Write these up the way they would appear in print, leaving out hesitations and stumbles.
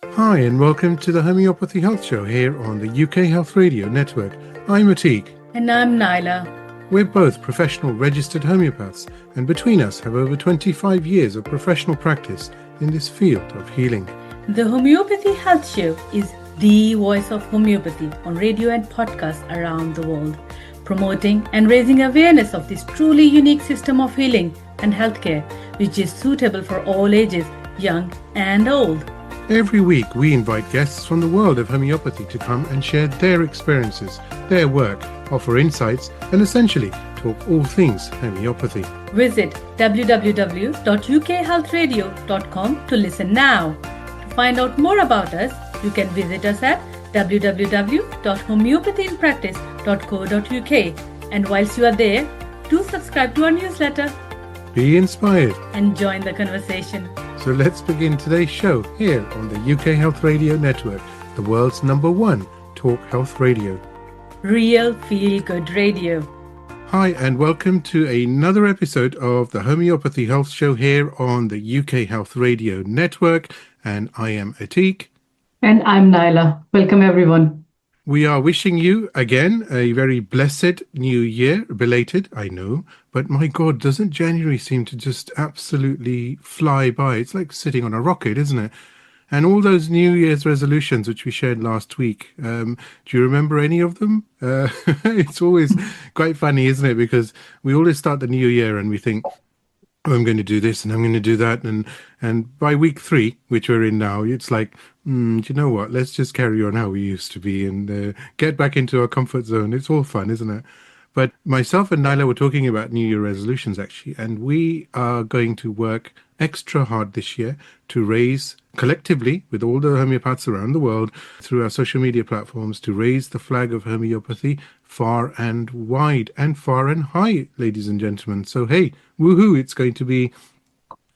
Hi, and welcome to the Homeopathy Health Show here on the UK Health Radio Network. I'm Atiq. And I'm Naila. We're both professional registered homeopaths, and between us have over 25 years of professional practice in this field of healing. The Homeopathy Health Show is the voice of homeopathy on radio and podcasts around the world, promoting and raising awareness of this truly unique system of healing and healthcare, which is suitable for all ages, young and old. Every week, we invite guests from the world of homeopathy to come and share their experiences, their work, offer insights, and essentially talk all things homeopathy. Visit www.ukhealthradio.com to listen now. To find out more about us, you can visit us at www.homeopathyinpractice.co.uk. And whilst you are there, do subscribe to our newsletter. Be inspired and join the conversation. So let's begin today's show here on the UK Health Radio Network, the world's #1 talk health radio. Real feel-good radio. Hi, and welcome to another episode of the Homeopathy Health Show here on the UK Health Radio Network. And I am Atiq. And I'm Naila. Welcome, everyone. We are wishing you, again, a very blessed new year. Belated, I know. But my God, doesn't January seem to just absolutely fly by? It's like sitting on a rocket, isn't it? And all those New Year's resolutions, which we shared last week, do you remember any of them? It's always quite funny, isn't it? Because we always start the new year and we think, oh, I'm going to do this and I'm going to do that. And by week 3, which we're in now, it's like, do you know what? Let's just carry on how we used to be and get back into our comfort zone. It's all fun, isn't it? But myself and Naila were talking about New Year resolutions, actually, and we are going to work extra hard this year to raise, collectively, with all the homeopaths around the world, through our social media platforms, to raise the flag of homeopathy far and wide and far and high, ladies and gentlemen. So, hey, woohoo, it's going to be,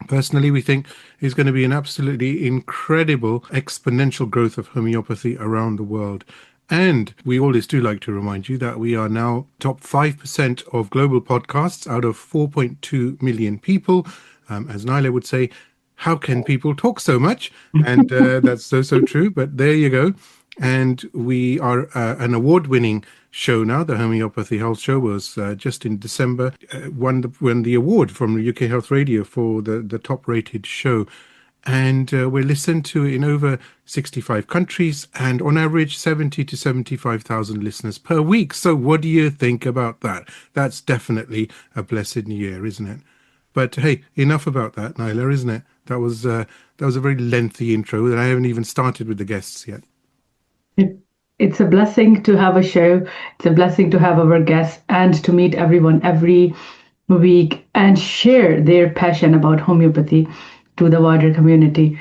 personally, we think is going to be an absolutely incredible exponential growth of homeopathy around the world. And we always do like to remind you that we are now top 5% of global podcasts out of 4.2 million people. As Naila would say, how can people talk so much? And that's so true. But there you go. And we are an award-winning show now. The Homeopathy Health Show was just in December, won the award from the UK Health Radio for the top-rated show. And we're listened to in over 65 countries and on average 70 to 75,000 listeners per week. So what do you think about that? That's definitely a blessed new year, isn't it? But hey, enough about that, Naila, isn't it? That was a very lengthy intro and I haven't even started with the guests yet. It's a blessing to have a show. It's a blessing to have our guests and to meet everyone every week and share their passion about homeopathy to the wider community.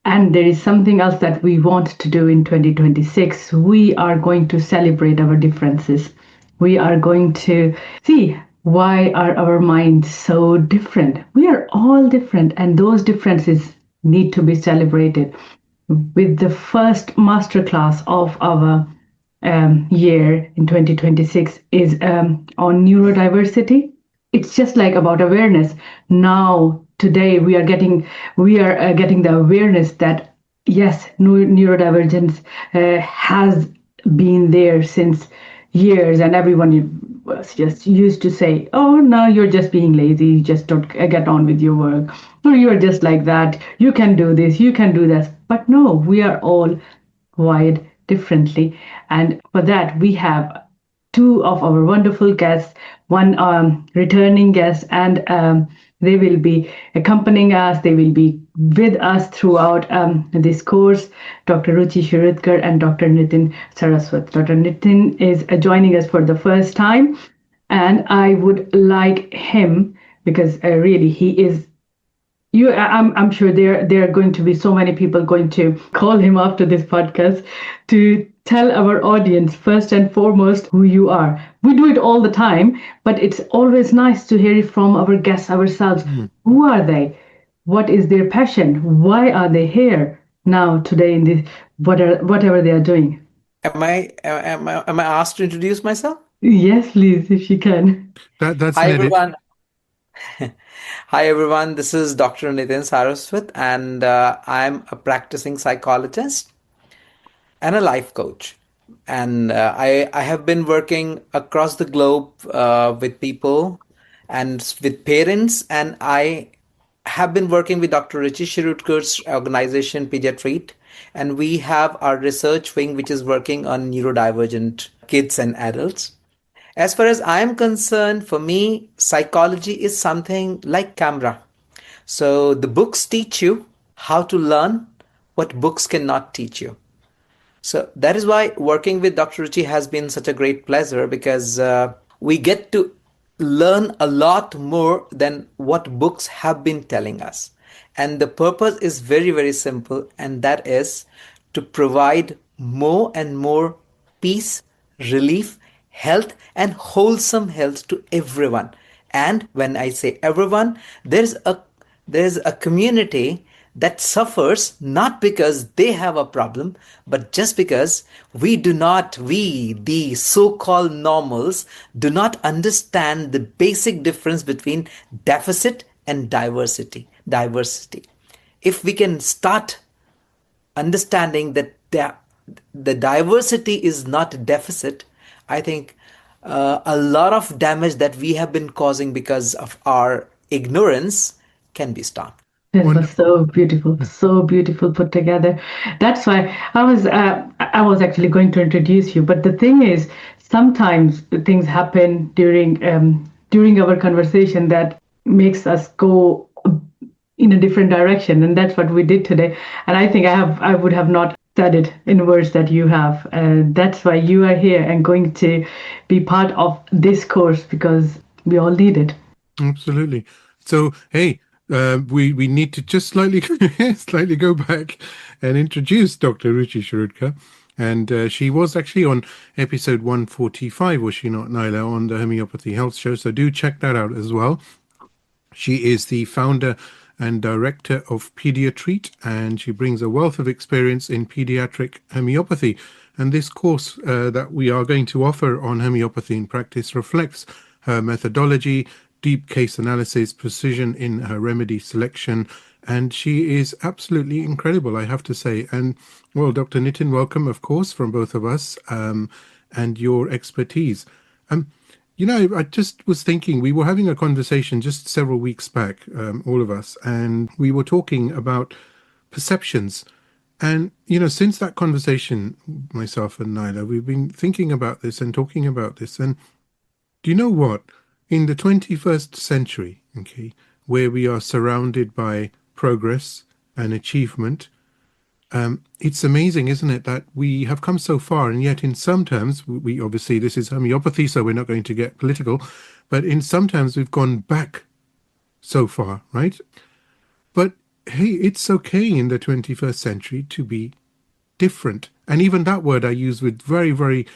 And there is something else that we want to do in 2026. We are going to celebrate our differences. We are going to see why are our minds so different. We are all different, and those differences need to be celebrated. With the first masterclass of our year in 2026 is on neurodiversity. It's just like about awareness. Now, today we are getting the awareness that yes, neurodivergence has been there since years, and everyone was just used to say, "Oh, no, you're just being lazy. You just don't get on with your work, or you are just like that. You can do this, you can do that." But no, we are all wired differently, and for that we have 2 of our wonderful guests, one returning guest, and they will be accompanying us. They will be with us throughout this course, Dr. Ruchi Shirudkar and Dr. Nitin Saraswat. Dr. Nitin is joining us for the first time, and I would like him, because really he is, I'm sure there are going to be so many people going to call him after this podcast to tell our audience first and foremost who you are. We do it all the time, but it's always nice to hear it from our guests ourselves. Who are they? What is their passion? Why are they here now today in this whatever they are doing? Am I asked to introduce myself? Yes, please, if you can. That's Hi everyone. Hi everyone, this is Dr. Nitin Saraswat, and I'm a practicing psychologist and a life coach. And I have been working across the globe with people and with parents, and I have been working with Dr. Ruchi Shirudkar's organization, Pediatreat, and we have our research wing which is working on neurodivergent kids and adults. As far as I am concerned, for me, psychology is something like camera. So the books teach you how to learn what books cannot teach you. So that is why working with Dr. Ruchi has been such a great pleasure because we get to learn a lot more than what books have been telling us. And the purpose is very, very simple, and that is to provide more and more peace, relief, health, and wholesome health to everyone. And when I say everyone, there's a community that suffers not because they have a problem, but just because we, the so called normals, do not understand the basic difference between deficit and diversity. Diversity. If we can start understanding that the diversity is not a deficit, I think a lot of damage that we have been causing because of our ignorance can be stopped. This was Wonderful. so beautiful put together. That's why I was actually going to introduce you, but the thing is, sometimes things happen during our conversation that makes us go in a different direction, and that's what we did today. And I think I would have not said it in words that you have. That's why you are here and going to be part of this course because we all need it. Absolutely. So, hey, we need to just slightly slightly go back and introduce Dr. Ruchi Shirudkar. And she was actually on episode 145, was she not, Naila, on the Homeopathy Health Show. So do check that out as well. She is the founder and director of Pediatreat, and she brings a wealth of experience in pediatric homeopathy. And this course that we are going to offer on homeopathy in practice reflects her methodology, deep case analysis, precision in her remedy selection, and she is absolutely incredible, I have to say. And well, Dr. Nitin, welcome, of course, from both of us, and your expertise. I just was thinking, we were having a conversation just several weeks back, all of us, and we were talking about perceptions. And, since that conversation, myself and Naila, we've been thinking about this and talking about this. And do you know what? In the 21st century, okay, where we are surrounded by progress and achievement, it's amazing, isn't it, that we have come so far, and yet in some terms, we obviously, this is homeopathy, so we're not going to get political, but in some terms we've gone back so far, right? But hey, it's okay in the 21st century to be different. And even that word I use with very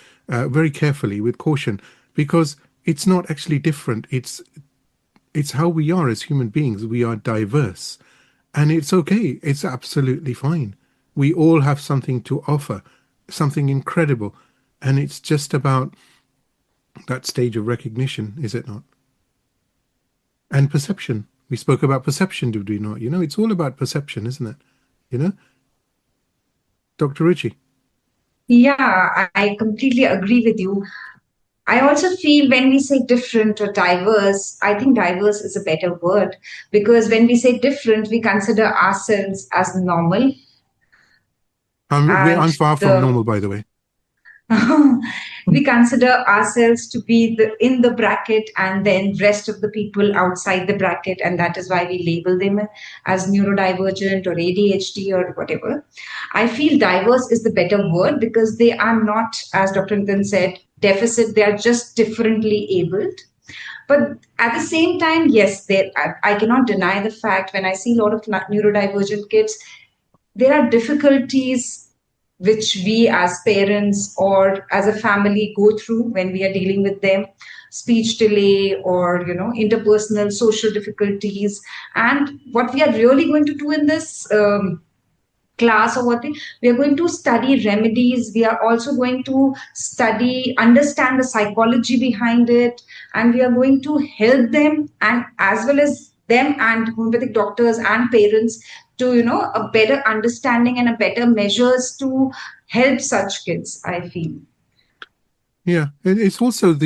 carefully, with caution, because it's not actually different. It's how we are as human beings. We are diverse, and it's okay. It's absolutely fine. We all have something to offer, something incredible, and it's just about that stage of recognition, is it not? And perception. We spoke about perception, did we not? It's all about perception, isn't it? You know, Dr. Ruchi. Yeah, I completely agree with you. I also feel when we say different or diverse, I think diverse is a better word because when we say different, we consider ourselves as normal I'm and far from the normal, by the way. we consider ourselves to be in the bracket and then rest of the people outside the bracket, and that is why we label them as neurodivergent or ADHD or whatever. I feel diverse is the better word because they are not, as Dr. Nitin said, deficit, they are just differently abled. But at the same time, yes, I cannot deny the fact when I see a lot of neurodivergent kids, there are difficulties which we as parents or as a family go through when we are dealing with them, speech delay or interpersonal social difficulties. And what we are really going to do in this class or what we are going to study remedies. We are also going to understand the psychology behind it, and we are going to help them, and as well as them and homeopathic doctors and parents, to a better understanding and a better measures to help such kids, I feel. Yeah, and it's also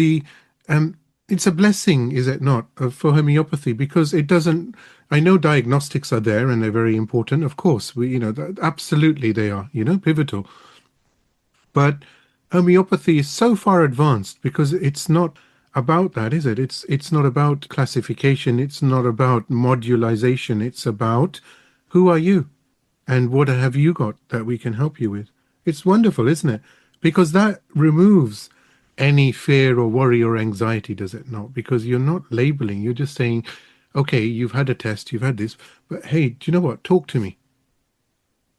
it's a blessing, is it not, for homeopathy, because it doesn't. I know diagnostics are there and they're very important. Of course, absolutely they are, pivotal. But homeopathy is so far advanced because it's not about that, is it? It's not about classification. It's not about modularization. It's about who are you and what have you got that we can help you with. It's wonderful, isn't it? Because that removes any fear or worry or anxiety, does it not? Because you're not labeling. You're just saying, okay, you've had a test, you've had this, but hey, do you know what? Talk to me.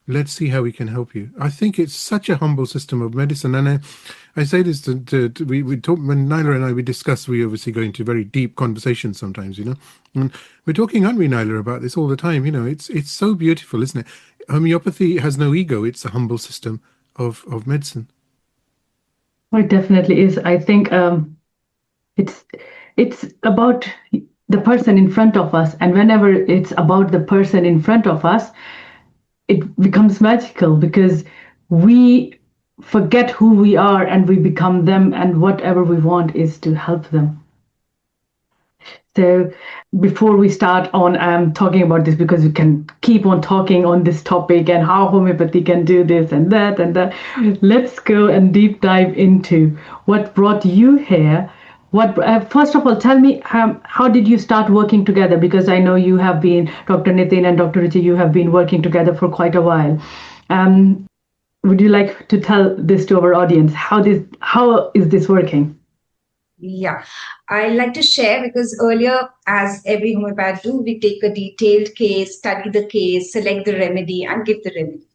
Let's see how we can help you. I think it's such a humble system of medicine. And I say this we talk, when Naila and I, we discuss, we obviously go into very deep conversations sometimes, and we're talking, aren't we, Naila, about this all the time? It's so beautiful, isn't it? Homeopathy has no ego. It's a humble system of medicine. Well, it definitely is. I think it's about the person in front of us, and whenever it's about the person in front of us, it becomes magical because we forget who we are and we become them, and whatever we want is to help them. So before we start on talking about this, because we can keep on talking on this topic and how homeopathy can do this and that, let's go and deep dive into what brought you here. First of all, tell me, how did you start working together? Because I know you have been, Dr. Nitin and Dr. Ruchi, you have been working together for quite a while. Would you like to tell this to our audience? How is this working? Yeah, I like to share, because earlier, as every homeopath do, we take a detailed case, study the case, select the remedy, and give the remedy.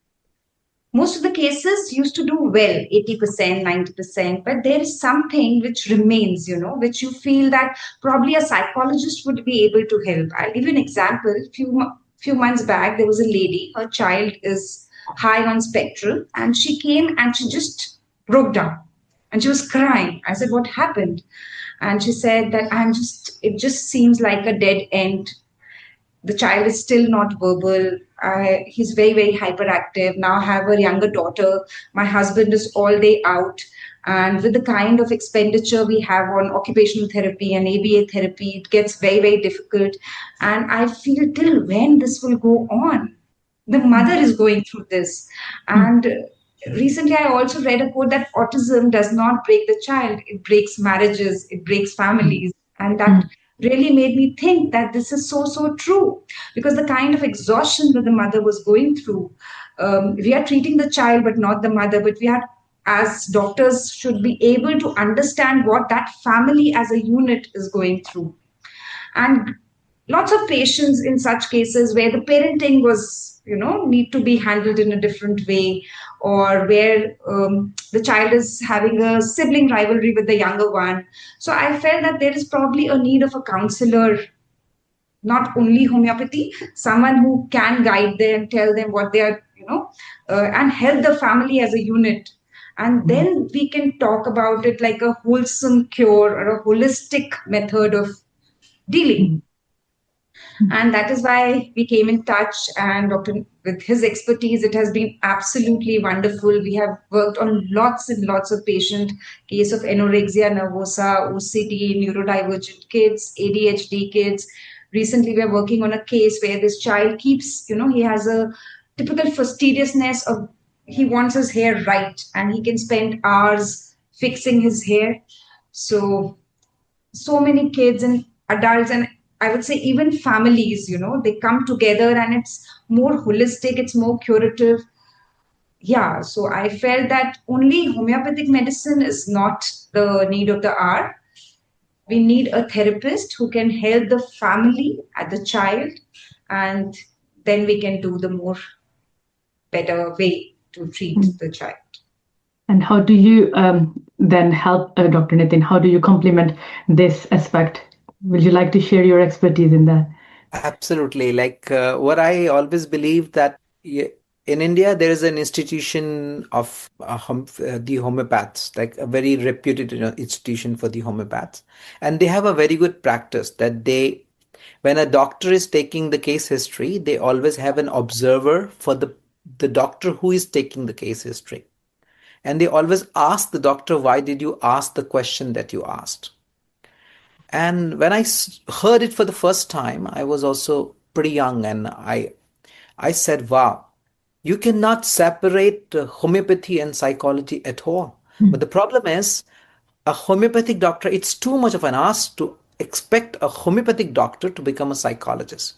Most of the cases used to do well, 80%, 90%, but there is something which remains, which you feel that probably a psychologist would be able to help. I'll give you an example. Few months back, there was a lady, her child is high on spectral, and she came and she just broke down. And she was crying. I said, what happened? And she said that it just seems like a dead end. The child is still not verbal. He's very, very hyperactive. Now I have a younger daughter. My husband is all day out. And with the kind of expenditure we have on occupational therapy and ABA therapy, it gets very, very difficult. And I feel, till when this will go on? The mother is going through this. And recently, I also read a quote that autism does not break the child, it breaks marriages, it breaks families. And that really made me think that this is so, so true, because the kind of exhaustion that the mother was going through, we are treating the child, but not the mother. But we are, as doctors, should be able to understand what that family as a unit is going through. And lots of patients in such cases where the parenting was, need to be handled in a different way, or where the child is having a sibling rivalry with the younger one. So I felt that there is probably a need of a counselor, not only homeopathy, someone who can guide them, tell them what they are, and help the family as a unit. And then we can talk about it like a wholesome cure or a holistic method of dealing. And that is why we came in touch, and with his expertise, it has been absolutely wonderful. We have worked on lots and lots of patient case of anorexia nervosa, OCD, neurodivergent kids, ADHD kids. Recently, we are working on a case where this child keeps, he has a typical fastidiousness of, he wants his hair right, and he can spend hours fixing his hair. So many kids and adults, and I would say even families, they come together, and it's more holistic, it's more curative. Yeah, so I felt that only homeopathic medicine is not the need of the hour. We need a therapist who can help the family and the child, and then we can do the more better way to treat the child. And how do you then help, Dr. Nitin? How do you complement this aspect? Would you like to share your expertise in that? Absolutely. Like what I always believe that in India, there is an institution of the homeopaths, like a very reputed institution for the homeopaths. And they have a very good practice that when a doctor is taking the case history, they always have an observer for the doctor who is taking the case history. And they always ask the doctor, why did you ask the question that you asked? And when I heard it for the first time, I was also pretty young, and I said, wow, you cannot separate homeopathy and psychology at all. But the problem is, a homeopathic doctor, it's too much of an ask to expect a homeopathic doctor to become a psychologist.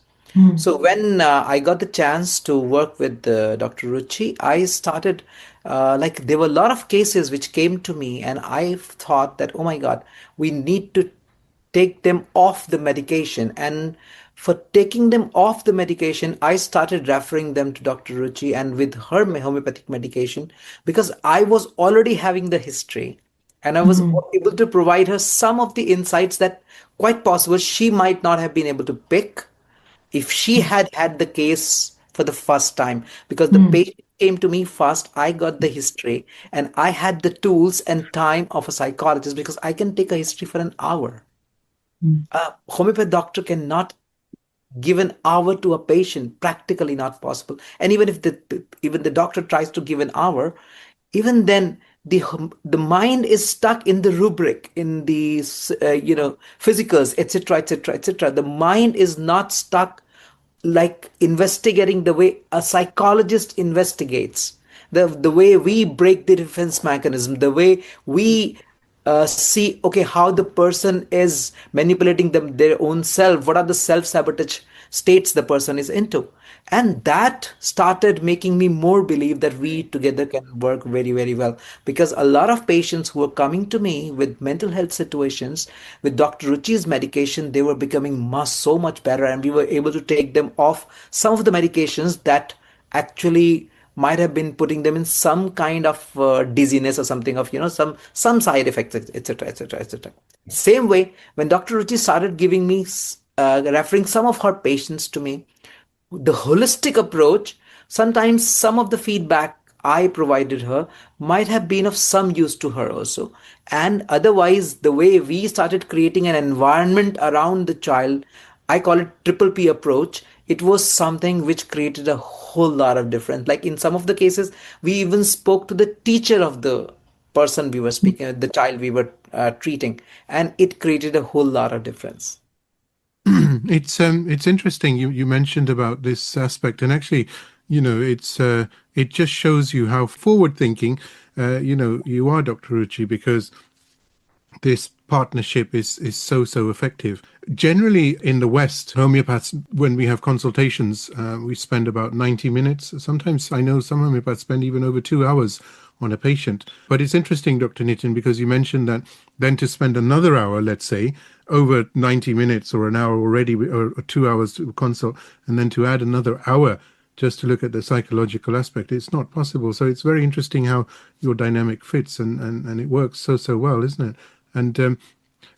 So when I got the chance to work with Dr. Ruchi, I started like there were a lot of cases which came to me, and I thought that, oh my God, we need to take them off the medication. And for taking them off the medication, I started referring them to Dr. Ruchi and with her homeopathic medication, because I was already having the history, and I was able to provide her some of the insights that quite possible she might not have been able to pick if she had had the case for the first time, because the patient came to me first, I got the history, and I had the tools and time of a psychologist, because I can take a history for an hour. A homeopathic doctor cannot give an hour to a patient, practically not possible. And even if the doctor tries to give an hour, even then the mind is stuck in the rubric, in the physicals, etc., etc., etc. The mind is not stuck like investigating the way a psychologist investigates, the way we break the defense mechanism, the way we see, okay, how the person is manipulating their own self, what are the self-sabotage states the person is into. And that started making me more believe that we together can work very, very well. Because a lot of patients who were coming to me with mental health situations, with Dr. Ruchi's medication, they were becoming so much better, and we were able to take them off some of the medications that actually might have been putting them in some kind of dizziness or something of some side effects, etc., etc., etc. Same way, when Dr. Ruchi started giving me referring some of her patients to me, the holistic approach, sometimes some of the feedback I provided her might have been of some use to her also. And otherwise, the way we started creating an environment around the child, I call it triple P approach. It was something which created a whole lot of difference. Like in some of the cases, we even spoke to the teacher of the person we were speaking, the child we were treating, and it created a whole lot of difference. It's interesting you mentioned about this aspect, and actually, it just shows you how forward thinking you are, Dr. Ruchi, because this partnership is so effective. Generally in the West, homeopaths, when we have consultations, we spend about 90 minutes. Sometimes I know some homeopaths spend even over 2 hours on a patient. But it's interesting, Dr. Nitin, because you mentioned that then to spend another hour, let's say, over 90 minutes or an hour already, or 2 hours to consult, and then to add another hour just to look at the psychological aspect, it's not possible. So it's very interesting how your dynamic fits, and it works so well, isn't it? And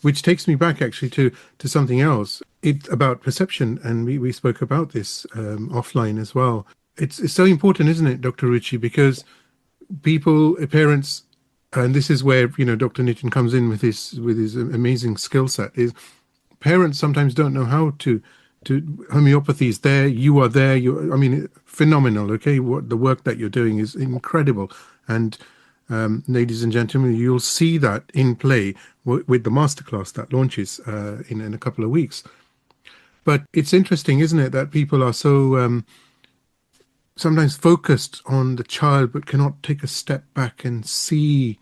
which takes me back actually to something else. It's about perception, and we spoke about this offline as well. It's so important, isn't it, Dr. Ruchi, because parents, and this is where Dr. Nitin comes in with his amazing skill set, is parents sometimes don't know how to homeopathy is there, you are there, phenomenal. Okay, what the work that you're doing is incredible, and ladies and gentlemen, you'll see that in play with the masterclass that launches in a couple of weeks. But it's interesting, isn't it, that people are so sometimes focused on the child but cannot take a step back and see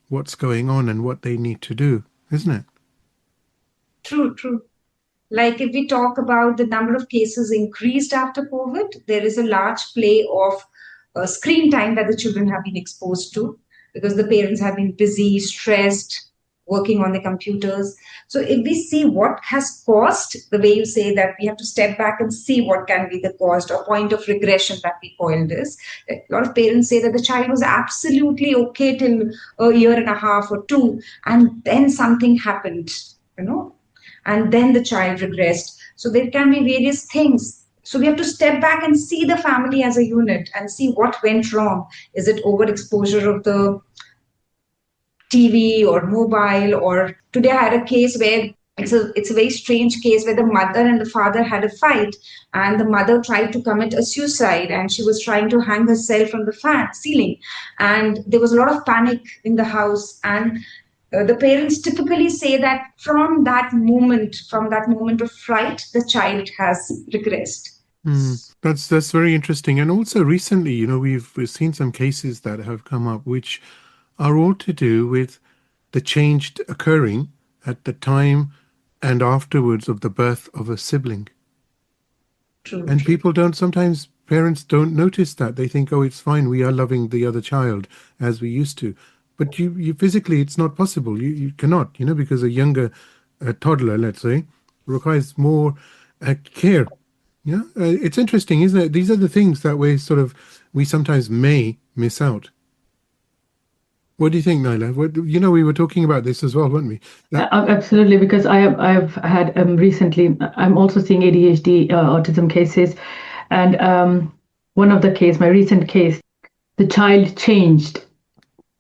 what's going on and what they need to do, isn't it? True. Like if we talk about the number of cases increased after COVID, there is a large play of screen time that the children have been exposed to, because the parents have been busy, stressed, working on the computers. So if we see what has caused, the way you say that we have to step back and see what can be the cause or point of regression that we call this. A lot of parents say that the child was absolutely okay till a year and a half or two, and then something happened, and then the child regressed. So there can be various things. So we have to step back and see the family as a unit and see what went wrong. Is it overexposure of the TV or mobile? Or today I had a case where it's a very strange case where the mother and the father had a fight, and the mother tried to commit a suicide, and she was trying to hang herself from the ceiling, and there was a lot of panic in the house. And the parents typically say that from that moment of fright, the child has regressed. That's very interesting. And also recently, we've seen some cases that have come up which are all to do with the change occurring at the time and afterwards of the birth of a sibling. True. And people sometimes parents don't notice that. They think, oh, it's fine, we are loving the other child as we used to. But you physically, it's not possible. You cannot, because a younger toddler, let's say, requires more care. Yeah, it's interesting, isn't it? These are the things that we sometimes may miss out. What do you think, Naila? We were talking about this as well, weren't we? Absolutely, because I've had recently, I'm also seeing ADHD autism cases, and one of the my recent case, the child changed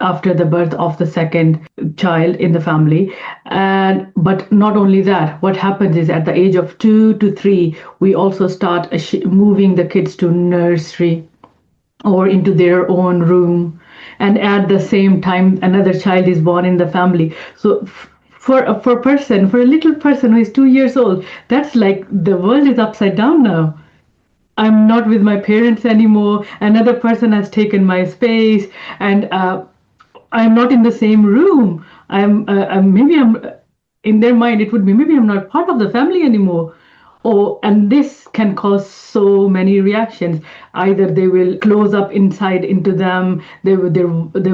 after the birth of the second child in the family. But not only that, what happens is at the age of 2 to 3, we also start moving the kids to nursery or into their own room. And at the same time, another child is born in the family. So for a little person who is 2 years old, that's like the world is upside down now. I'm not with my parents anymore. Another person has taken my space, and I'm not in the same room. I'm in their mind, it would be maybe I'm not part of the family anymore. And this can cause so many reactions. Either they will close up inside into them, their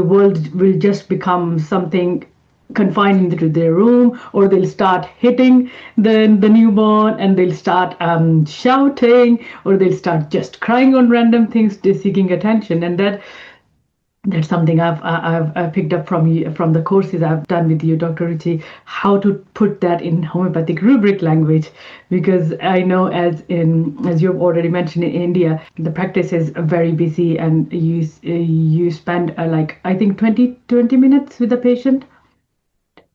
world will just become something confined into their room, or they'll start hitting the newborn, and they'll start shouting, or they'll start just crying on random things, seeking attention. And that's something I've picked up from the courses I've done with you, Dr. Ruchi, how to put that in homeopathic rubric language, because I know as you've already mentioned, in India, the practice is very busy, and you spend I think 20 minutes with the patient.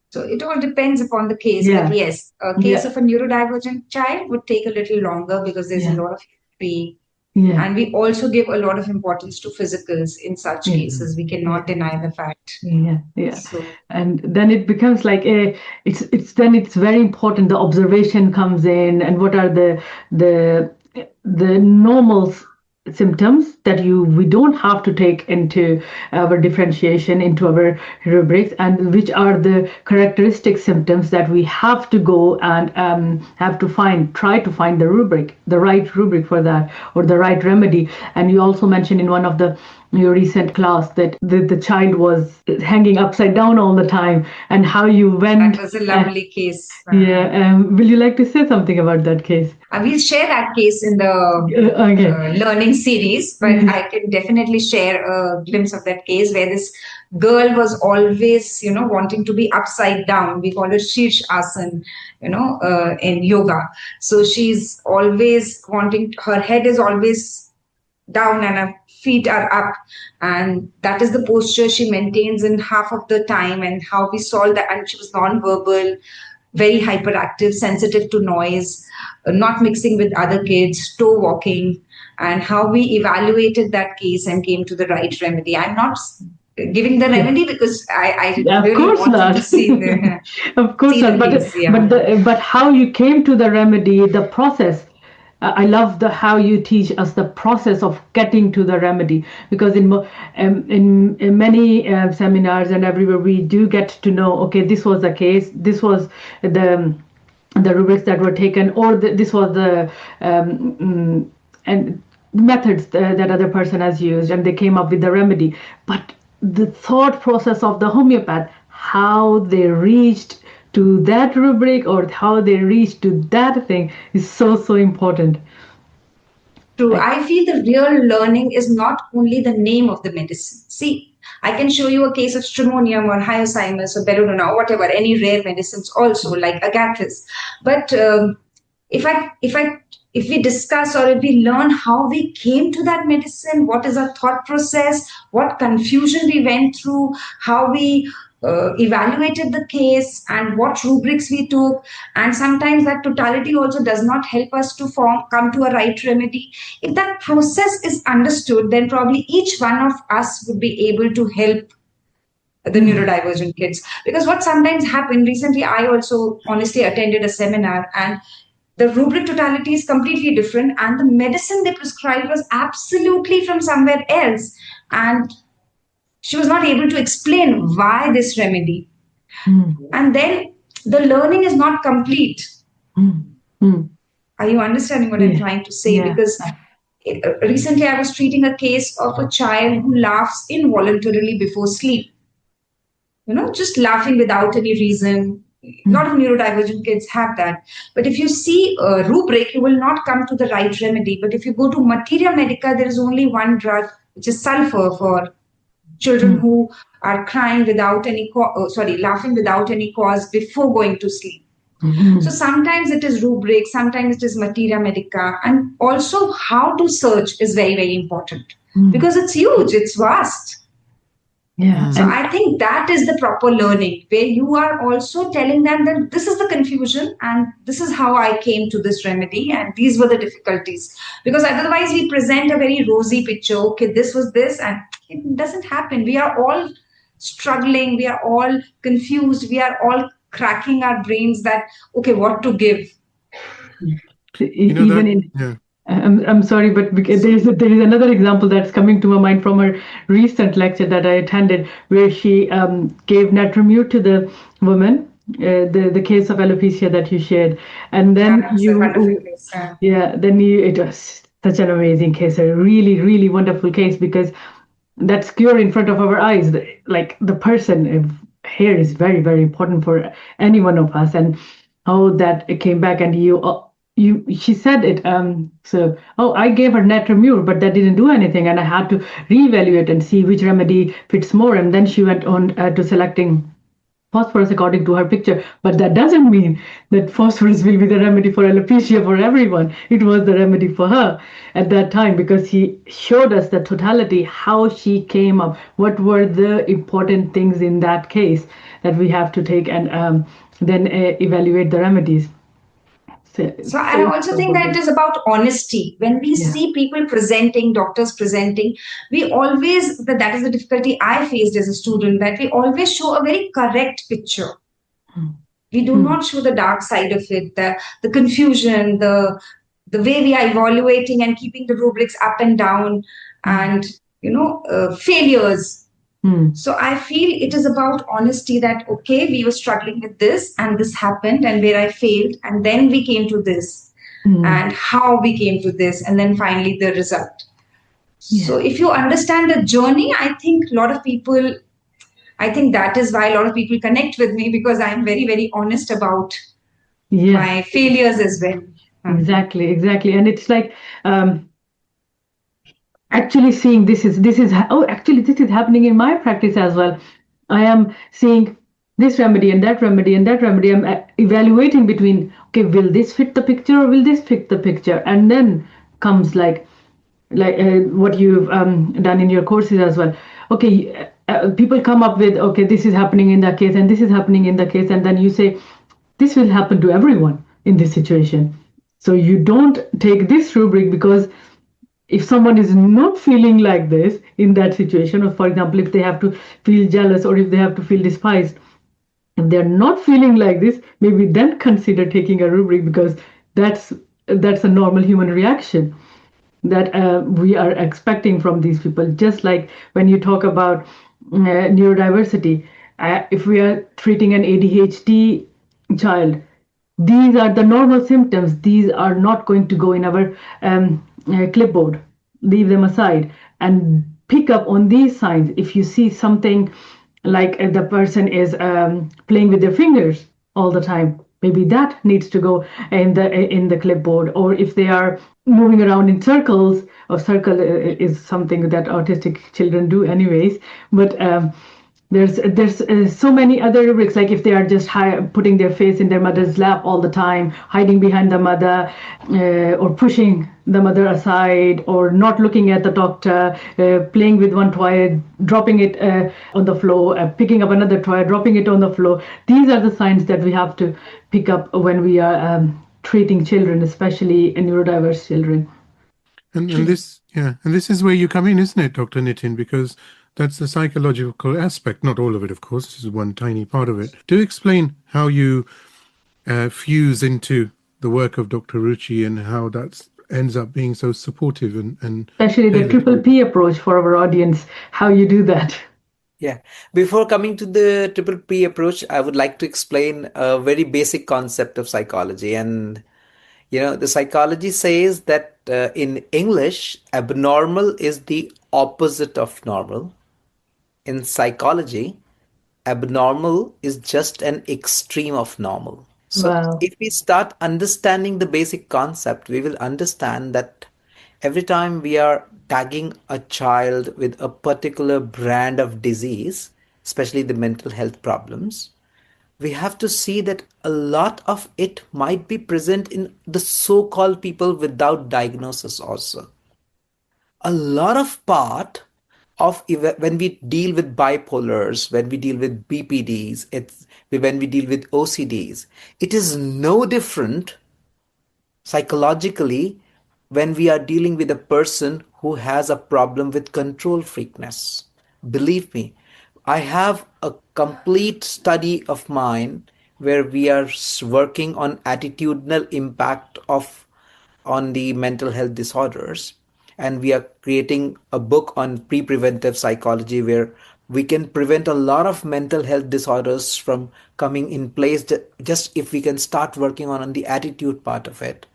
So it all depends upon the case. Yeah. But yes, a case of a neurodivergent child would take a little longer because there's a lot of history. Yeah. And we also give a lot of importance to physicals in such cases. We cannot deny the fact. Yeah. So, and then it becomes it's very important. The observation comes in, and what are the normal symptoms that we don't have to take into our differentiation, into our rubrics, and which are the characteristic symptoms that we have to go and have to try to find the right rubric for that, or the right remedy. And you also mentioned in one of your recent class that the child was hanging upside down all the time, and how you went. That was a lovely case. Will you like to say something about that case? We'll share that case in the learning series, but I can definitely share a glimpse of that case where this girl was always, wanting to be upside down. We call it Shirsh Asan, in yoga. So she's always her head is always down and her feet are up, and that is the posture she maintains in half of the time. And how we solved that, and she was non-verbal, very hyperactive, sensitive to noise, not mixing with other kids, toe walking, and how we evaluated that case and came to the right remedy. I'm not giving the remedy because I really want to see the of course not. But how you came to the remedy, the process. I love how you teach us the process of getting to the remedy, because in many seminars and everywhere we do get to know, okay, this was the case, this was the rubrics that were taken, or this was the and methods that other person has used, and they came up with the remedy. But the thought process of the homeopath, how they reached to that rubric, or how they reach to that thing, is so important. True. I feel the real learning is not only the name of the medicine. See, I can show you a case of stramonium or hyoscyamus or belladonna or whatever, any rare medicines also like agathis. But if I if we discuss or if we learn how we came to that medicine, what is our thought process, what confusion we went through, how we evaluated the case, and what rubrics we took. And sometimes that totality also does not help us to come to a right remedy. If that process is understood, then probably each one of us would be able to help the neurodivergent kids. Because what sometimes happened recently, I also honestly attended a seminar, and the rubric totality is completely different, and the medicine they prescribed was absolutely from somewhere else, and she was not able to explain why this remedy. And then the learning is not complete. Are you understanding what I'm trying to say? Because recently I was treating a case of a child who laughs involuntarily before sleep, just laughing without any reason. A lot of neurodivergent kids have that. But if you see a rubric, you will not come to the right remedy. But if you go to Materia Medica, there is only one drug, which is sulfur, for children who are crying without any laughing without any cause before going to sleep. So sometimes it is rubric, sometimes it is Materia Medica. And also how to search is very, very important, because it's huge, it's vast. So I think that is the proper learning, where you are also telling them that this is the confusion and this is how I came to this remedy and these were the difficulties. Because otherwise we present a very rosy picture. Okay, this was this, and it doesn't happen. We are all struggling. We are all confused. We are all cracking our brains that, okay, what to give. I'm sorry, but there is another example that's coming to my mind from a recent lecture that I attended, where she gave Natramute to the woman, the case of alopecia that you shared, and then it was such an amazing case, a really, really wonderful case, because that's cure in front of our eyes. Like the person, hair is very, very important for any one of us, and how that came back, and she said it. I gave her Natramure, but that didn't do anything, and I had to reevaluate and see which remedy fits more. And then she went on to selecting phosphorus according to her picture. But that doesn't mean that phosphorus will be the remedy for alopecia for everyone. It was the remedy for her at that time, because he showed us the totality, how she came up, what were the important things in that case that we have to take, and then evaluate the remedies. So I also think that it is about honesty. When we see people presenting, doctors presenting, we always, that is the difficulty I faced as a student, that we always show a very correct picture. We do not show the dark side of it, the confusion, the way we are evaluating and keeping the rubrics up and down, and failures. So I feel it is about honesty, that, okay, we were struggling with this and this happened and where I failed, and then we came to this and how we came to this, and then finally the result. So if you understand the journey, I think that is why a lot of people connect with me, because I'm very, very honest about my failures as well. Exactly. And it's like, actually seeing this is happening in my practice as well. I am seeing this remedy and that remedy and that remedy. I'm evaluating between, okay, will this fit the picture or will this fit the picture? And then comes like what you've done in your courses as well. Okay, people come up with, okay, this is happening in that case and this is happening in the case, and then you say, this will happen to everyone in this situation. So you don't take this rubric, because if someone is not feeling like this in that situation, or for example, if they have to feel jealous or if they have to feel despised, if they're not feeling like this, maybe then consider taking a rubric, because that's a normal human reaction that we are expecting from these people. Just like when you talk about neurodiversity, if we are treating an ADHD child, these are the normal symptoms. These are not going to go in our clipboard. Leave them aside and pick up on these signs. If you see something like the person is playing with their fingers all the time, maybe that needs to go in the clipboard. Or if they are moving around in circles, or circle is something that autistic children do anyways, but There's so many other rubrics, like if they are just putting their face in their mother's lap all the time, hiding behind the mother, or pushing the mother aside, or not looking at the doctor, playing with one toy, dropping it on the floor, picking up another toy, dropping it on the floor. These are the signs that we have to pick up when we are treating children, especially neurodiverse children. And this, yeah, and this is where you come in, isn't it, Dr. Nitin? Because that's the psychological aspect, not all of it, of course. This is one tiny part of it. Do explain how you fuse into the work of Dr. Ruchi and how that ends up being so supportive and Especially the triple P approach for our audience, how you do that. Yeah. Before coming to the triple P approach, I would like to explain a very basic concept of psychology. And, the psychology says that in English, abnormal is the opposite of normal. In psychology, abnormal is just an extreme of normal. So Wow. if we start understanding the basic concept, we will understand that every time we are tagging a child with a particular brand of disease, especially the mental health problems, we have to see that a lot of it might be present in the so-called people without diagnosis also. A lot of part of when we deal with bipolars, when we deal with BPDs, when we deal with OCDs, it is no different psychologically when we are dealing with a person who has a problem with control freakness. Believe me, I have a complete study of mine where we are working on attitudinal impact of on the mental health disorders, and we are creating a book on pre-preventive psychology where we can prevent a lot of mental health disorders from coming in place just if we can start working on the attitude part of it.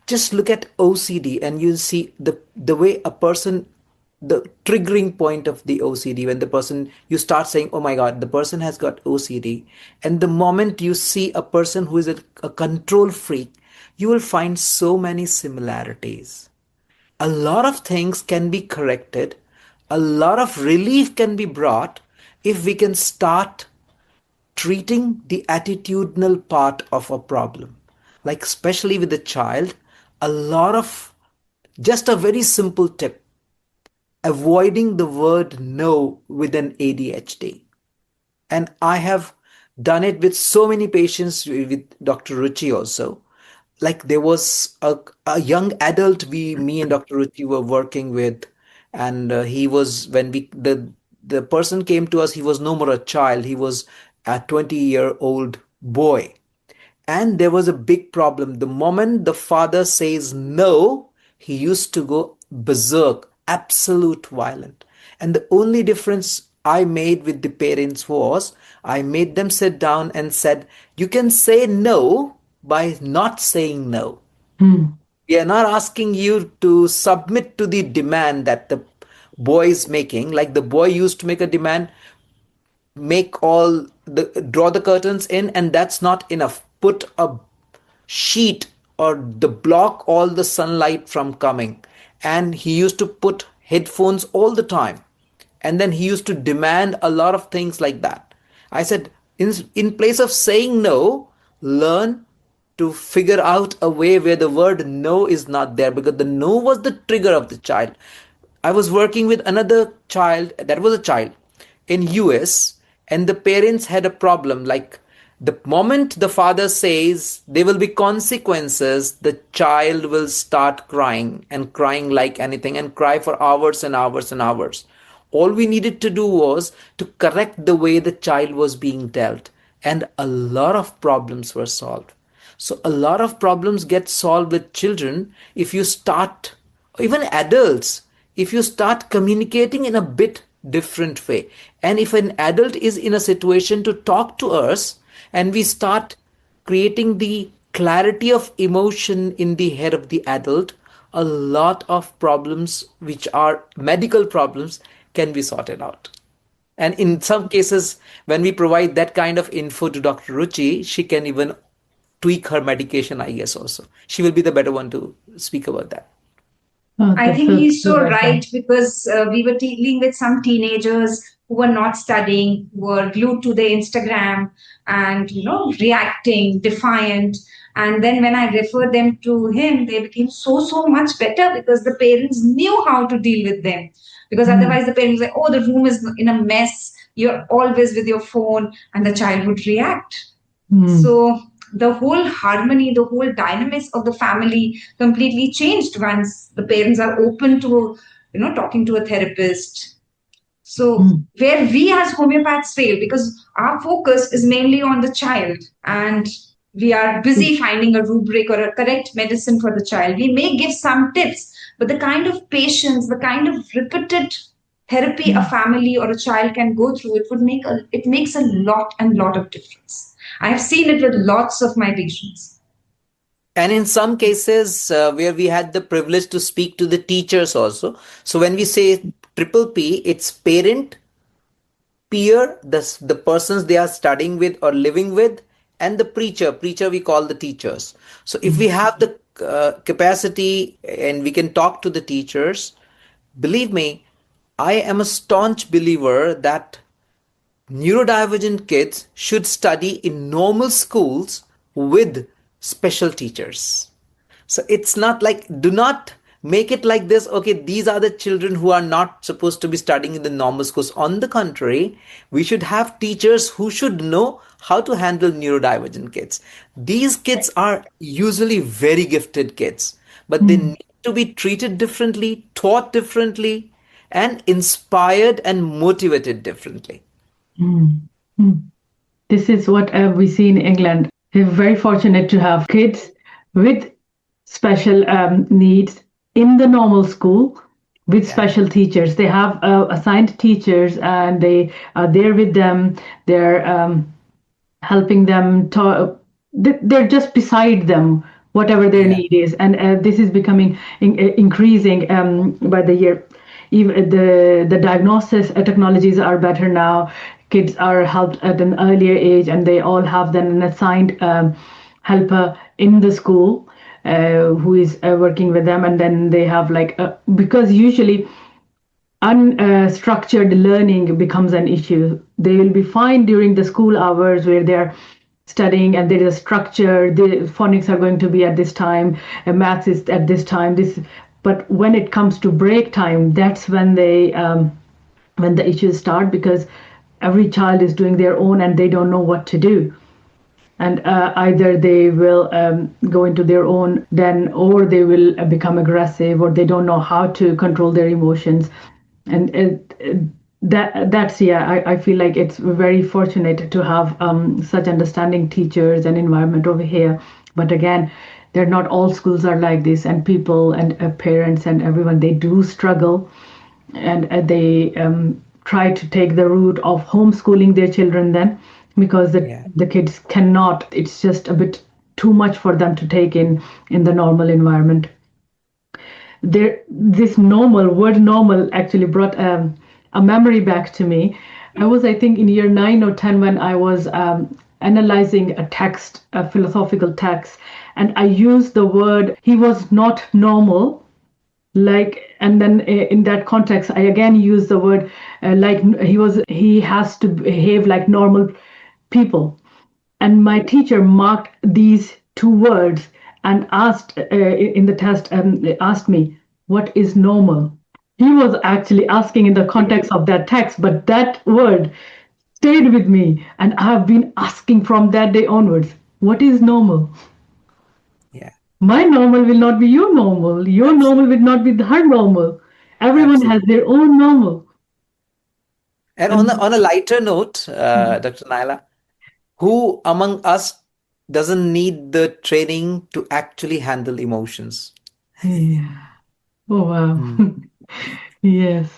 Just look at OCD and you'll see the way a person, the triggering point of the OCD, when the person, you start saying, oh my God, the person has got OCD. And the moment you see a person who is a control freak, you will find so many similarities. A lot of things can be corrected. A lot of relief can be brought if we can start treating the attitudinal part of a problem. Like especially with the child, a lot of, just a very simple tip, avoiding the word no with an ADHD. And I have done it with so many patients with Dr. Ruchi also. Like there was a young adult me and Dr. Ruchi were working with, and he was, when the person came to us, he was no more a child, he was a 20-year-old boy. And there was a big problem. The moment the father says no, he used to go berserk, absolute violent. And the only difference I made with the parents was I made them sit down and said, you can say no by not saying no. We are not asking you to submit to the demand that the boy is making. Like the boy used to make a demand, draw the curtains in, and that's not enough. Put a sheet or the block all the sunlight from coming. And he used to put headphones all the time. And then he used to demand a lot of things like that. I said, in place of saying no, learn to figure out a way where the word no is not there, because the no was the trigger of the child. I was working with another child, that was a child in US, and the parents had a problem. Like the moment the father says there will be consequences, the child will start crying and crying like anything and cry for hours and hours and hours. All we needed to do was to correct the way the child was being dealt, and a lot of problems were solved. So a lot of problems get solved with children if you start, even adults, if you start communicating in a bit different way. And if an adult is in a situation to talk to us and we start creating the clarity of emotion in the head of the adult, a lot of problems which are medical problems can be sorted out. And in some cases, when we provide that kind of info to Dr. Ruchi, she can even tweak her medication, I guess also. She will be the better one to speak about that. I think he's so right, because we were dealing with some teenagers who who were not studying, who were glued to their Instagram and, reacting, defiant. And then when I referred them to him, they became so much better because the parents knew how to deal with them. Because otherwise, the parents say, oh, the room is in a mess. You're always with your phone, and the child would react. So the whole harmony, the whole dynamics of the family completely changed once the parents are open to, talking to a therapist. So where we as homeopaths fail, because our focus is mainly on the child and we are busy finding a rubric or a correct medicine for the child. We may give some tips, but the kind of patience, the kind of repeated therapy a family or a child can go through, it makes a lot of difference. I have seen it with lots of my patients. And in some cases where we had the privilege to speak to the teachers also. So when we say triple P, it's parent, peer, the persons they are studying with or living with, and the preacher. Preacher we call the teachers. So if we have the capacity and we can talk to the teachers, believe me, I am a staunch believer that neurodivergent kids should study in normal schools with special teachers. So it's not like, do not make it like this, okay, these are the children who are not supposed to be studying in the normal schools. On the contrary, we should have teachers who should know how to handle neurodivergent kids. These kids are usually very gifted kids, but they need to be treated differently, taught differently, and inspired and motivated differently. This is what we see in England. We're very fortunate to have kids with special needs in the normal school with special teachers. They have assigned teachers and they are there with them. They're helping them. They're just beside them, whatever their need is. And this is becoming increasing by the year. Even the diagnosis technologies are better now. Kids are helped at an earlier age, and they all have then an assigned helper in the school who is working with them. And then they have because usually unstructured learning becomes an issue. They will be fine during the school hours where they're studying and there is a structure. The phonics are going to be at this time, maths is at this time. But when it comes to break time, that's when when the issues start, because every child is doing their own and they don't know what to do. And either they will go into their own den, or they will become aggressive, or they don't know how to control their emotions. And I feel like it's very fortunate to have such understanding teachers and environment over here. But again, they're not all schools are like this, and people and parents and everyone, they do struggle, and they try to take the route of homeschooling their children then, because the kids cannot. It's just a bit too much for them to take in the normal environment. This word normal actually brought a memory back to me. I was, I think, in year 9 or 10 when I was analyzing a philosophical text, and I used the word, he was not normal. And then in that context, I again used the word he has to behave like normal people. And my teacher marked these two words and asked in the test, asked me, what is normal? He was actually asking in the context of that text, but that word stayed with me. And I've been asking from that day onwards, what is normal? My normal will not be your normal. Your normal will not be her normal. Everyone has their own normal. And on a lighter note, Dr. Naila, who among us doesn't need the training to actually handle emotions? Yeah. Oh wow. Yes.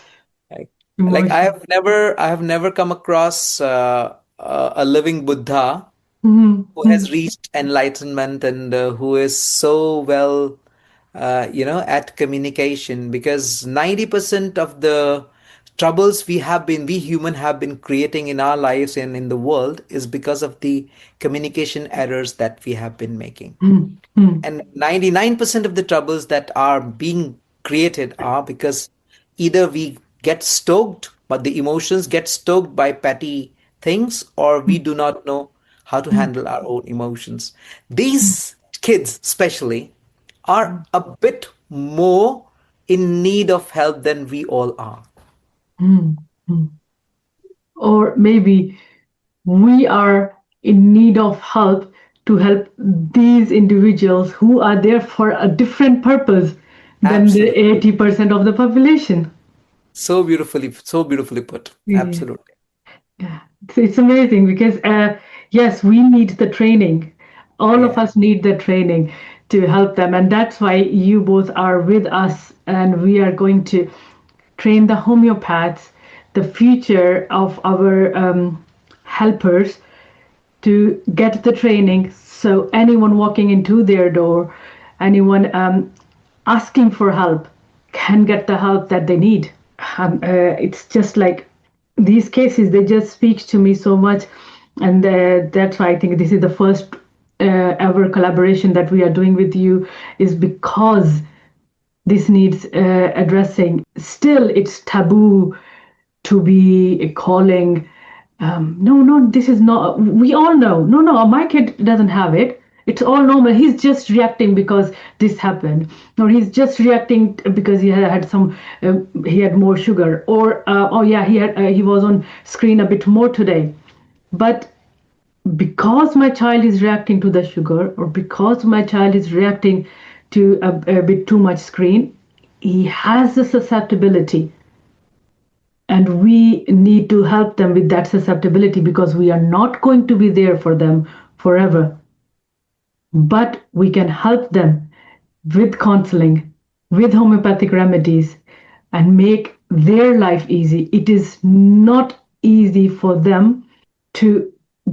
Like I have never come across a living Buddha who has reached enlightenment and who is so well, at communication, because 90% of the troubles we human have been creating in our lives and in the world is because of the communication errors that we have been making. And 99% of the troubles that are being created are because either we get stoked but the emotions get stoked by petty things, or we do not know how to handle our own emotions. These kids, especially, are a bit more in need of help than we all are. Mm, mm. Or maybe we are in need of help to help these individuals who are there for a different purpose than the Absolutely. 80% of the population. So beautifully put. Yeah. Absolutely. Yeah, it's amazing because yes, we need the training. All of Yeah. us need the training to help them, and that's why you both are with us, and we are going to train the homeopaths, the future of our helpers, to get the training. So anyone walking into their door, anyone asking for help, can get the help that they need. It's just like these cases, they just speak to me so much, and that's why I think this is the first ever collaboration that we are doing with you, is because this needs addressing. Still, it's taboo to be calling. No, no, this is not. We all know. No, no, my kid doesn't have it. It's all normal. He's just reacting because this happened, or he's just reacting because he had some. He had more sugar, or oh yeah, he was on screen a bit more today. But because my child is reacting to the sugar, or because my child is reacting to a bit too much screen, he has a susceptibility, and we need to help them with that susceptibility, because we are not going to be there for them forever, but we can help them with counseling, with homeopathic remedies, and make their life easy. It is not easy for them to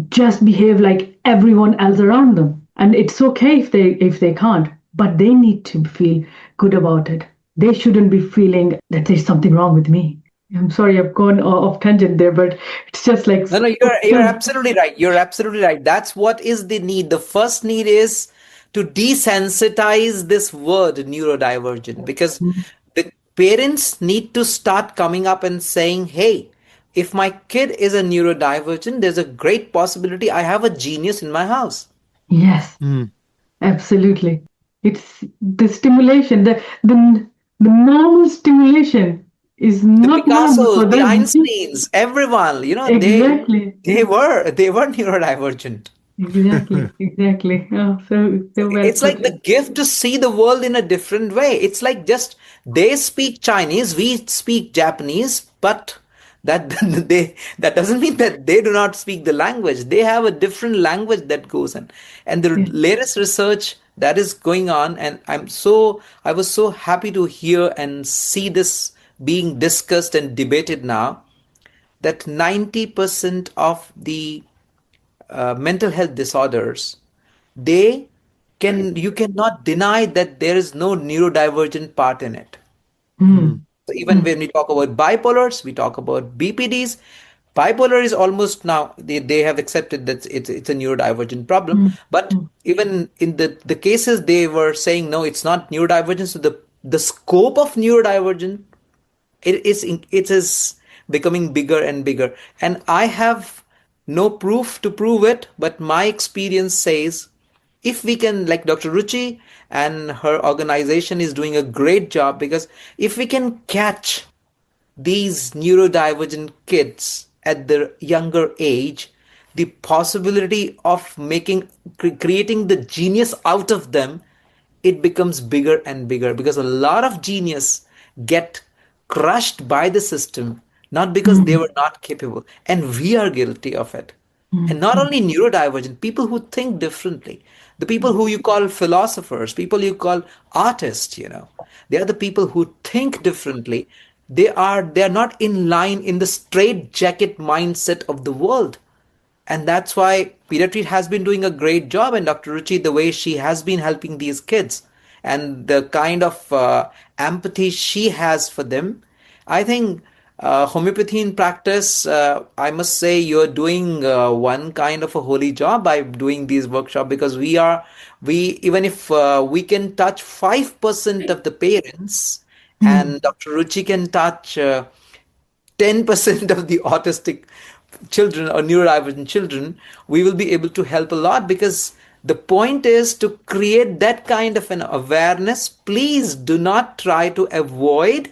just behave like everyone else around them, and it's okay if they can't, but they need to feel good about it. They shouldn't be feeling that there's something wrong with me. I'm sorry, I've gone off tangent there, but it's just like No, no, you're absolutely right. You're absolutely right. That's what is the need. The first need is to desensitize this word neurodivergent, because the parents need to start coming up and saying, hey, if my kid is a neurodivergent, there's a great possibility I have a genius in my house. yes, absolutely. It's the stimulation, the normal stimulation is The not normal for Picassos, the them. Einsteins, everyone, Exactly. they were neurodivergent. Exactly. Oh, so well It's put. like the gift to see the world in a different way. It's like just they speak Chinese, we speak Japanese, but that that doesn't mean that they do not speak the language. They have a different language that goes in. And the Yeah. latest research that is going on, and I was so happy to hear and see this being discussed and debated now, that 90% of the mental health disorders, they can you cannot deny that there is no neurodivergent part in it. Mm, So even mm, when we talk about bipolars, we talk about BPDs. Bipolar is almost now they have accepted that it's a neurodivergent problem. mm, But mm, even in the cases they were saying no, it's not neurodivergent. So the scope of neurodivergent, it is becoming bigger and bigger, and I have no proof to prove it, but my experience says if we can, like Dr. Ruchi and her organization is doing a great job, because if we can catch these neurodivergent kids at their younger age, the possibility of creating the genius out of them, it becomes bigger and bigger, because a lot of genius get crushed by the system, not because they mm, were not capable, and we are guilty of it. And mm, not mm, only neurodivergent, people who think differently, the people who you call philosophers, people you call artists, they are the people who think differently. They are not in line in the straight jacket mindset of the world. And that's why pediatric has been doing a great job, and Dr. Ruchi, the way she has been helping these kids and the kind of empathy she has for them, I think homeopathy in practice, I must say you're doing one kind of a holy job by doing these workshops, because we even if we can touch 5% of the parents, mm, and Dr. Ruchi can touch 10% of the autistic children or neurodivergent children, we will be able to help a lot, because the point is to create that kind of an awareness. Please do not try to avoid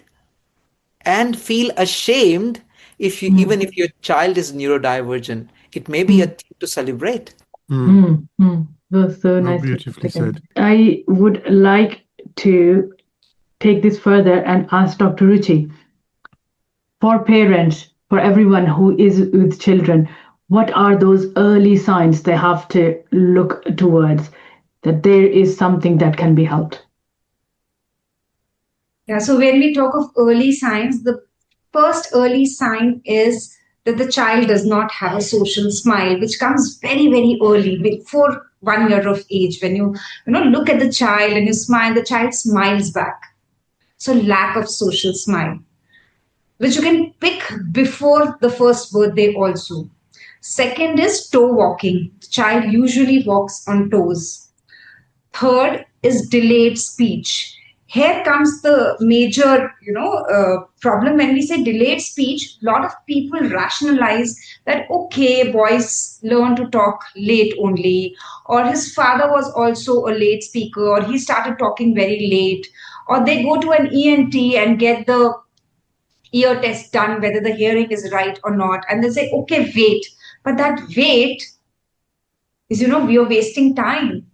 and feel ashamed if you, even if your child is neurodivergent. It may be a thing to celebrate. Was so Oh, nicely beautifully put again. said. I would like to take this further and ask Dr. Ruchi, for parents, for everyone who is with children, what are those early signs they have to look towards that there is something that can be helped? Yeah, so when we talk of early signs, the first early sign is that the child does not have a social smile, which comes very, very early, before 1 year of age. When you look at the child and you smile, the child smiles back. So lack of social smile, which you can pick before the first birthday also. Second is toe walking. The child usually walks on toes. Third is delayed speech. Here comes the major, problem. When we say delayed speech, a lot of people rationalize that, okay, boys learn to talk late only, or his father was also a late speaker, or he started talking very late, or they go to an ENT and get the ear test done, whether the hearing is right or not, and they say, okay, wait. But that wait is, we are wasting time.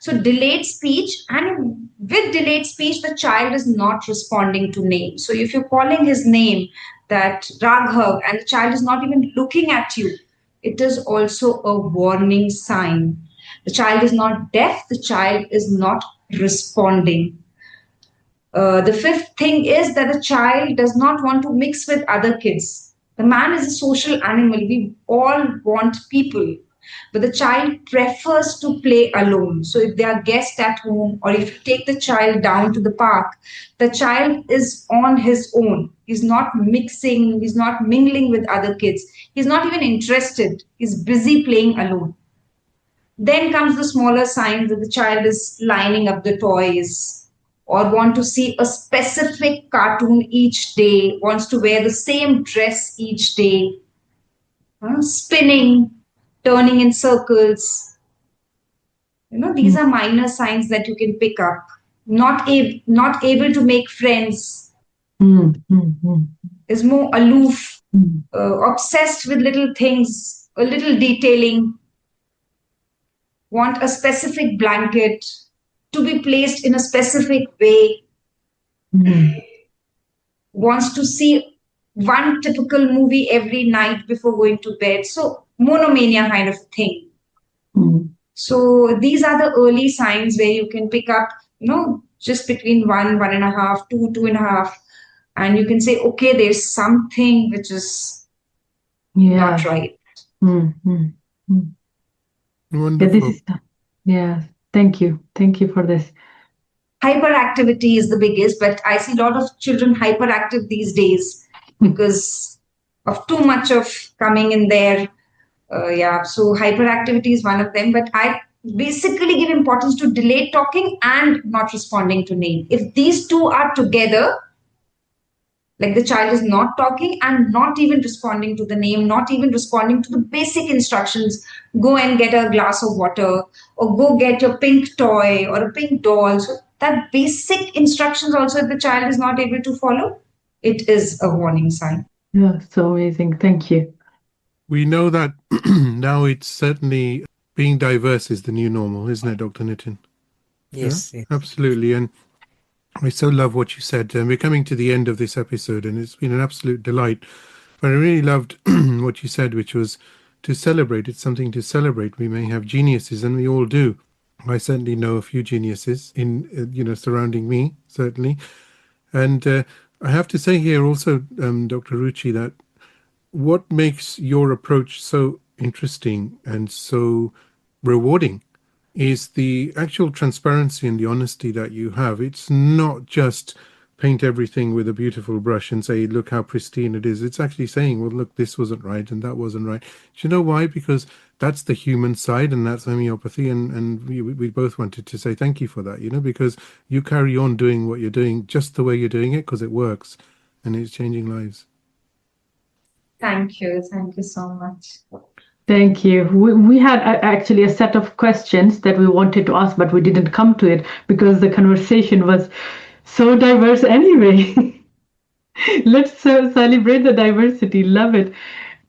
So delayed speech, and with delayed speech, the child is not responding to name. So if you're calling his name, that Raghav, and the child is not even looking at you, it is also a warning sign. The child is not deaf, the child is not responding. The fifth thing is that the child does not want to mix with other kids. The man is a social animal. We all want people. But the child prefers to play alone. So if there are guests at home, or if you take the child down to the park, the child is on his own. He's not mixing, he's not mingling with other kids. He's not even interested. He's busy playing alone. Then comes the smaller signs that the child is lining up the toys, or want to see a specific cartoon each day, wants to wear the same dress each day, spinning, turning in circles. These are minor signs that you can pick up. Not able to make friends, is more aloof, obsessed with little things, a little detailing, want a specific blanket to be placed in a specific way, wants to see one typical movie every night before going to bed. So monomania kind of thing. So these are the early signs where you can pick up, just between 1.5, 2.5, and you can say, okay, there's something which is not right. Wonderful. Thank you for this. Hyperactivity is the biggest, but I see a lot of children hyperactive these days because of too much of coming in there. So hyperactivity is one of them, but I basically give importance to delayed talking and not responding to name. If these two are together, like the child is not talking and not even responding to the name, not even responding to the basic instructions, go and get a glass of water, or go get your pink toy or a pink doll. So that basic instructions also, if the child is not able to follow, it is a warning sign. Yeah, so amazing. Thank you. We know that now it's certainly being diverse is the new normal, isn't it, Dr. Nitin? Yes. Absolutely. And I so love what you said. We're coming to the end of this episode, and it's been an absolute delight. But I really loved what you said, which was to celebrate. It's something to celebrate. We may have geniuses, and we all do. I certainly know a few geniuses in surrounding me, certainly. And I have to say here also, Dr. Ruchi, that what makes your approach so interesting and so rewarding is the actual transparency and the honesty that you have. It's not just paint everything with a beautiful brush and say, look how pristine it is. It's actually saying, well, look, this wasn't right and that wasn't right. Do you know why? Because that's the human side, and that's homeopathy. And we both wanted to say thank you for that, because you carry on doing what you're doing just the way you're doing it, because it works and it's changing lives. Thank you. Thank you so much. Thank you. We had actually a set of questions that we wanted to ask, but we didn't come to it because the conversation was so diverse anyway. Let's celebrate the diversity. Love it.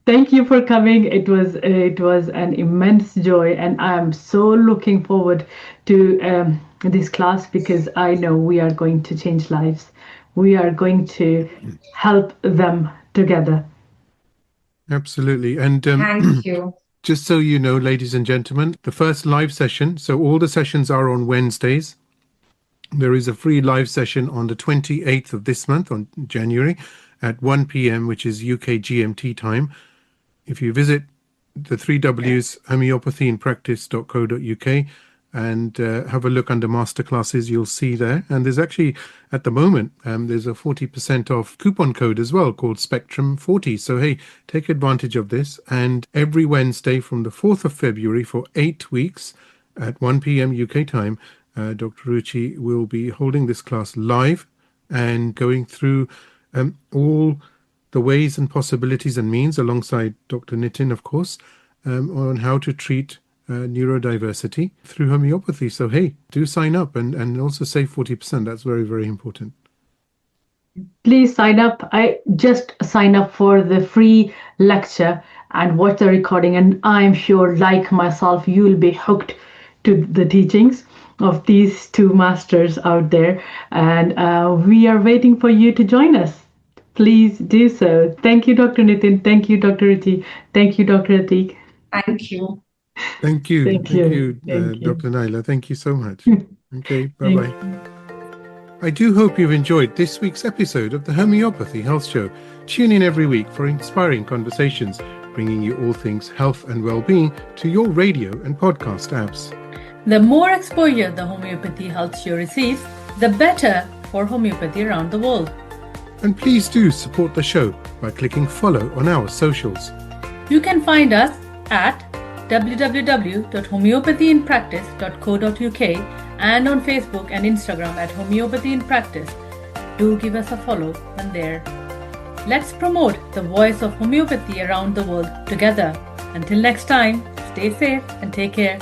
Thank you for coming. It was an immense joy, and I am so looking forward to this class because I know we are going to change lives. We are going to help them together. Absolutely. And Thank you. just so you know, ladies and gentlemen, the first live session, so all the sessions are on Wednesdays. There is a free live session on the 28th of this month, on January, at 1 p.m., which is UK GMT time. If you visit the 3Ws, homeopathyinpractice.co.uk, and have a look under masterclasses, you'll see there. And there's actually, at the moment, there's a 40% off coupon code as well called Spectrum40. So, hey, take advantage of this. And every Wednesday from the 4th of February for 8 weeks at 1 p.m. UK time, Dr. Ruchi will be holding this class live and going through all the ways and possibilities and means, alongside Dr. Nitin, of course, on how to treat neurodiversity through homeopathy. So, hey, do sign up and also save 40%. That's very, very important. Please sign up. I just sign up for the free lecture and watch the recording. And I'm sure, like myself, you will be hooked to the teachings of these two masters out there. And we are waiting for you to join us. Please do so. Thank you, Dr. Nitin. Thank you, Dr. Ruchi. Thank you, Dr. Atiq. Thank you. Thank you. Thank you. Dr. Naila. Thank you so much. Okay, bye-bye. I do hope you've enjoyed this week's episode of the Homeopathy Health Show. Tune in every week for inspiring conversations, bringing you all things health and well-being to your radio and podcast apps. The more exposure the Homeopathy Health Show receives, the better for homeopathy around the world. And please do support the show by clicking follow on our socials. You can find us at www.homeopathyinpractice.co.uk and on Facebook and Instagram at Homeopathy in Practice. Do give us a follow on there. Let's promote the voice of homeopathy around the world together. Until next time, stay safe and take care.